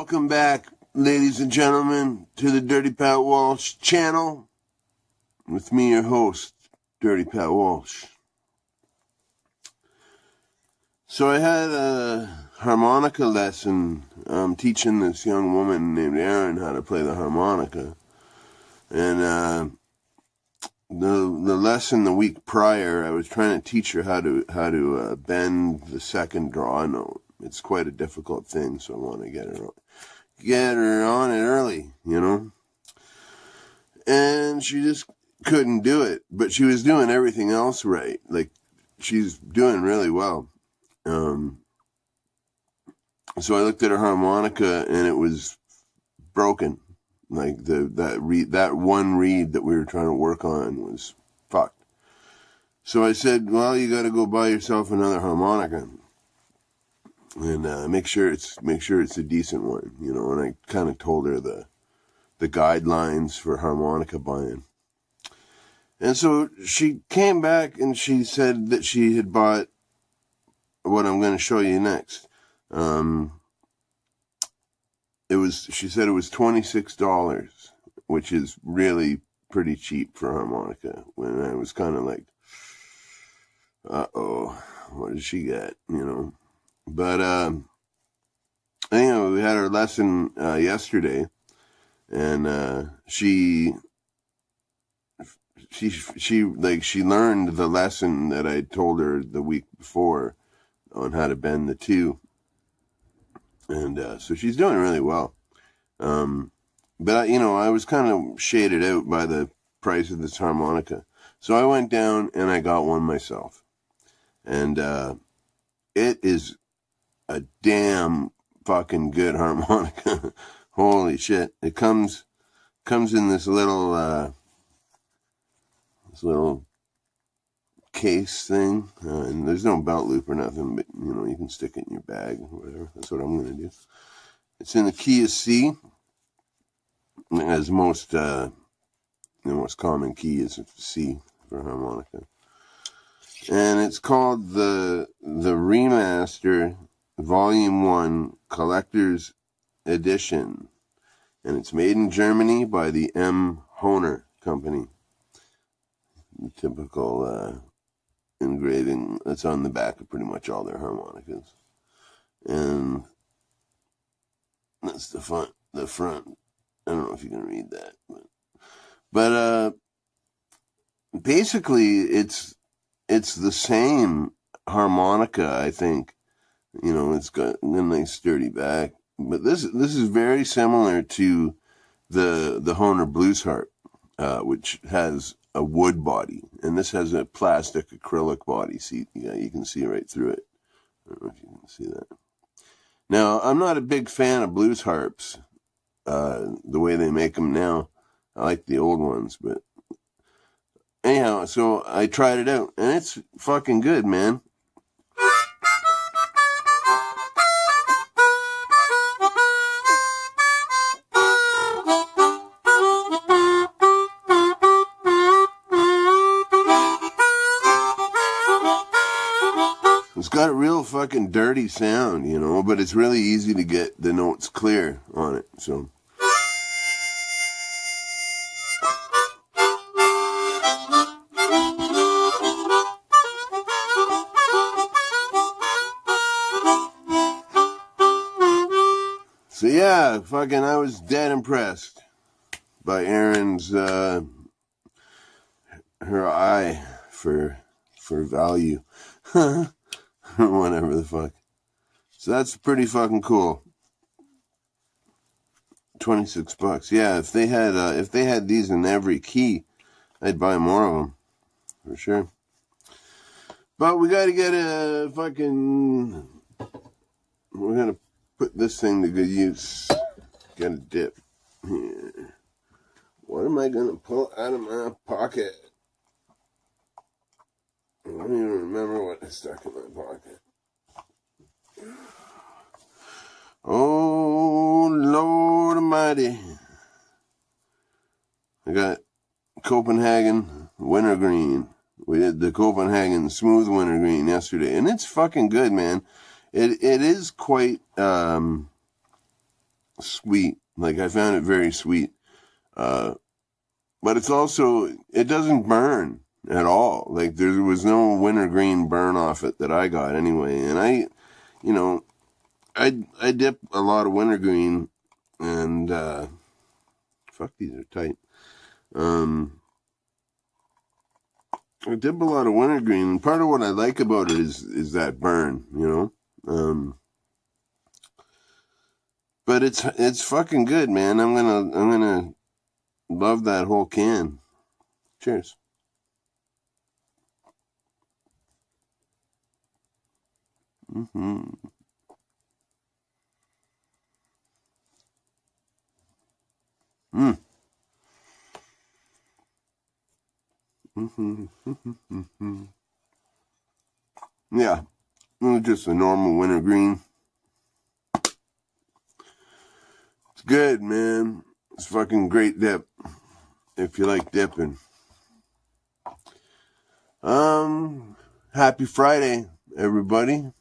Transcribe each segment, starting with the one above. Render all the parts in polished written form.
Welcome back, ladies and gentlemen, to the Dirty Pat Walsh channel. With me, your host, Dirty Pat Walsh. So I had a harmonica lesson. I'm teaching this young woman named Erin how to play the harmonica. And the lesson the week prior, I was trying to teach her how to bend the second draw note. It's quite a difficult thing, so I want to get her on it early, you know. And she just couldn't do it, but she was doing everything else right. Like, she's doing really well. So I looked at her harmonica and it was broken. Like that one reed that we were trying to work on was fucked. So I said, well, you got to go buy yourself another harmonica. And make sure it's a decent one, you know. And I kind of told her the guidelines for harmonica buying. And so she came back and she said that she had bought what I'm going to show you next. She said it was $26, which is really pretty cheap for harmonica. When I was kind of like, what did she get, you know? But, anyway, we had our lesson, yesterday, and, she learned the lesson that I told her the week before on how to bend the two. And, so she's doing really well. But, you know, I was kind of shaded out by the price of this harmonica. So I went down and I got one myself. And, it is a damn fucking good harmonica. Holy shit. It comes in this little case thing, and there's no belt loop or nothing, but you know, you can stick it in your bag or whatever. That's what I'm going to do. It's in the key of C, as the most common key is C for harmonica. And it's called the Remaster Volume 1 Collector's Edition. And it's made in Germany by the M. Hohner Company. The typical engraving that's on the back of pretty much all their harmonicas. And that's the front. I don't know if you can read that. But basically, it's the same harmonica, I think. You know, it's got a nice sturdy back. But this is very similar to the Hohner Blues Harp, which has a wood body, and this has a plastic acrylic body. See, yeah, you can see right through it. I don't know if you can see that. Now, I'm not a big fan of blues harps, the way they make them now. I like the old ones, but anyhow, so I tried it out, and it's fucking good, man. It's got a real fucking dirty sound, you know, but it's really easy to get the notes clear on it, so. So yeah, fucking I was dead impressed by Erin's, her eye for value. Whatever the fuck. So that's pretty fucking cool. $26. Yeah, if they had these in every key, I'd buy more of them. For sure. But we gotta get we're gonna put this thing to good use. Get a dip. Here. What am I gonna pull out of my pocket? I don't even remember what I stuck in my pocket. Oh, Lord Almighty. I got Copenhagen Wintergreen. We did the Copenhagen Smooth Wintergreen yesterday, and it's fucking good, man. It is quite sweet. Like, I found it very sweet. But it's also, it doesn't burn at all. Like, there was no wintergreen burn off it that I got anyway. And I dip a lot of wintergreen, and fuck, these are tight. I dip a lot of wintergreen, and part of what I like about it is that burn, But it's fucking good, man. I'm gonna love that whole can. Cheers. Mm-hmm. Mm. Mm-hmm. Yeah, just a normal wintergreen. It's good, man. It's fucking great dip if you like dipping. Happy Friday, everybody.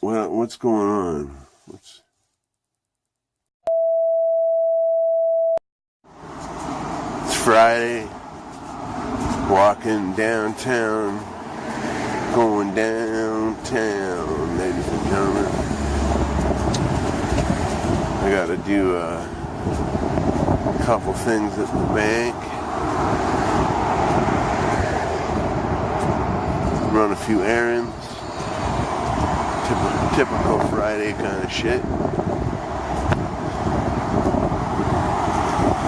What's going on? It's Friday. Walking downtown, going downtown, ladies and gentlemen. I gotta do a couple things at the bank. Run a few errands. Typical Friday kind of shit.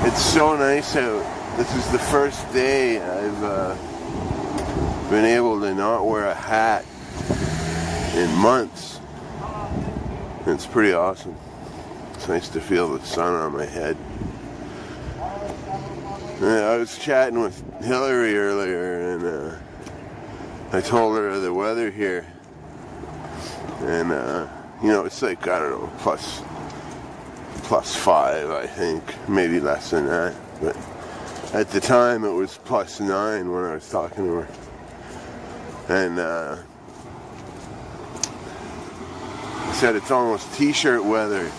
It's so nice out. This is the first day I've been able to not wear a hat in months. It's pretty awesome. It's nice to feel the sun on my head. I was chatting with Hillary earlier, and I told her the weather here. And, it's like, I don't know, plus 5, I think. Maybe less than that. But at the time, it was plus 9 when I was talking to her. And I said it's almost t-shirt weather.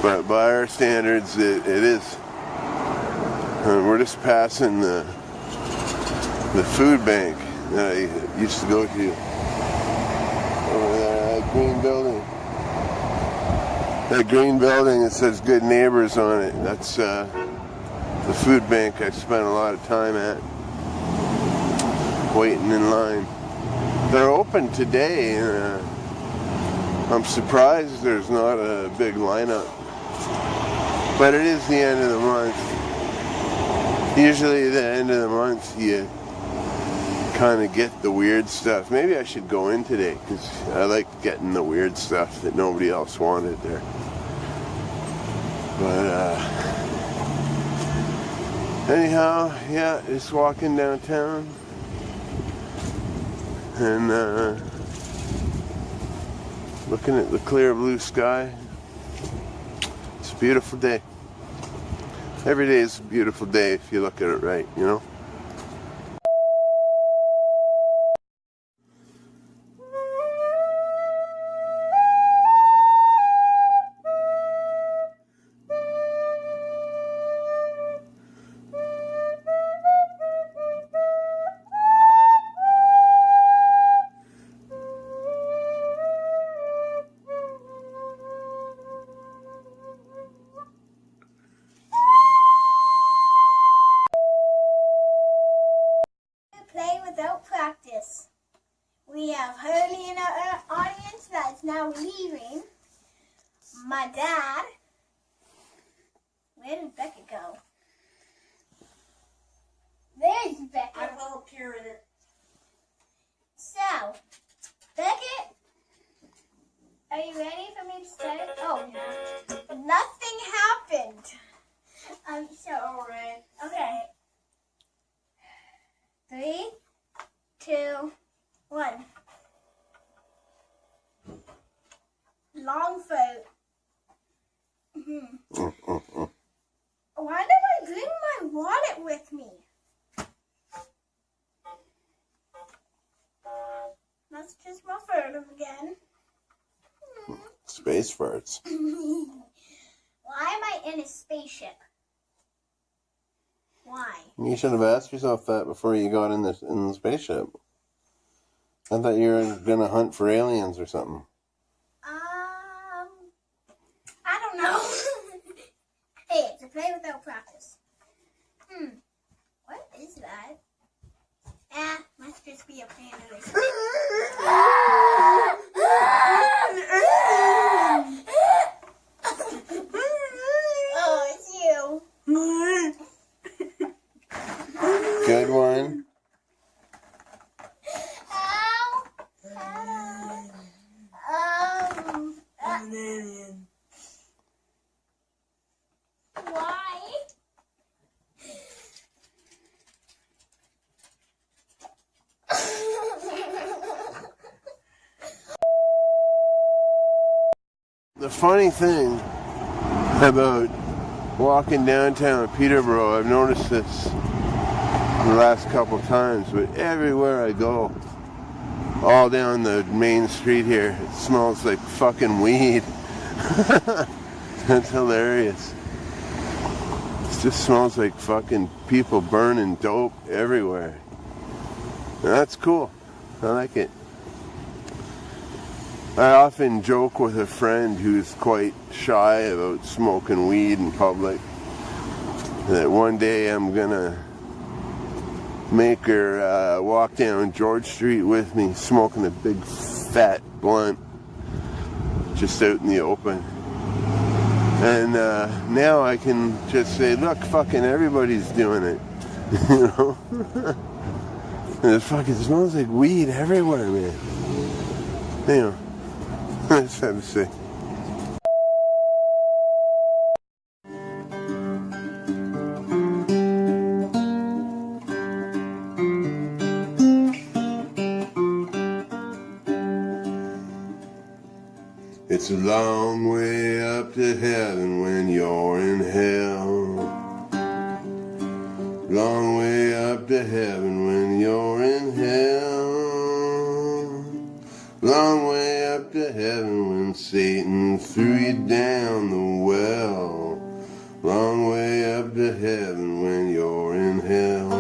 But by our standards, it is. We're just passing the food bank that I used to go to. Over there, that green building. That green building that says Good Neighbors on it. That's the food bank I spent a lot of time at, waiting in line. They're open today. I'm surprised there's not a big lineup. But it is the end of the month. Usually the end of the month you kind of get the weird stuff. Maybe I should go in today, because I like getting the weird stuff that nobody else wanted there. But anyhow, yeah, just walking downtown and looking at the clear blue sky. It's a beautiful day. Every day is a beautiful day if you look at it right, Play without practice. We have Hurley in our audience that's now leaving. My dad. Where did Beckett go? There's Beckett. I will appear in it. So, Beckett, are you ready for me to start? Oh, no. Nothing happened. Alright. Okay. 3, 2, 1. Longfoot. Why did I bring my wallet with me? That's just my photo again. Space farts. Why am I in a spaceship? Why? You should have asked yourself that before you got in the spaceship. I thought you were gonna hunt for aliens or something. I don't know. Hey, it's a play without practice. What is that? Must just be a fan of this. Oh, it's you. Good one. Ow. Why? The funny thing about walking downtown Peterborough, I've noticed this the last couple times, but everywhere I go, all down the main street here, it smells like fucking weed. That's hilarious. It just smells like fucking people burning dope everywhere. That's cool. I like it. I often joke with a friend who's quite shy about smoking weed in public that one day I'm gonna make her walk down George Street with me smoking a big fat blunt just out in the open. And now I can just say, look, fucking everybody's doing it. You know? And it fucking smells like weed everywhere, man. You know, I just have to say. It's a long way up to heaven when you're in hell. Long way up to heaven when you're in hell. Long way up to heaven when Satan threw you down the well. Long way up to heaven when you're in hell.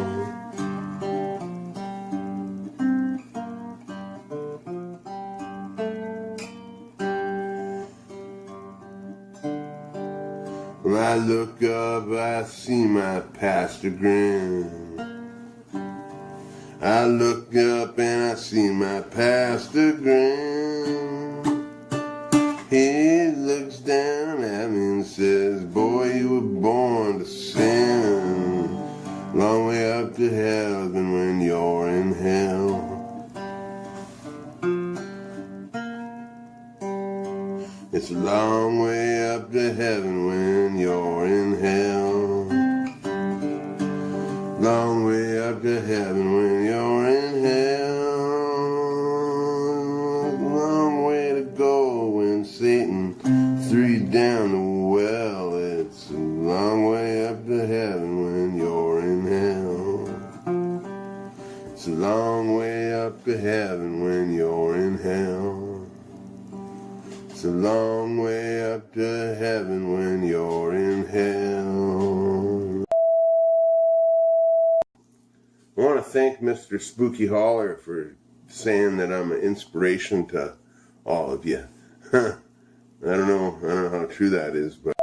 When I look up, I see my pastor grin. I look up and I see my pastor grin. He looks down at me and says, boy, you were born to sin. Long way up to heaven when you're in hell. It's a long way up to heaven when you're in hell. Long way up to heaven when you're in hell. Long way to go when Satan threw you down the well. It's a long way up to heaven when you're in hell. It's a long way up to heaven when you're in hell. It's a long way up to heaven when you're in hell. I want to thank Mr. Spooky Holler for saying that I'm an inspiration to all of you. I don't know how true that is, but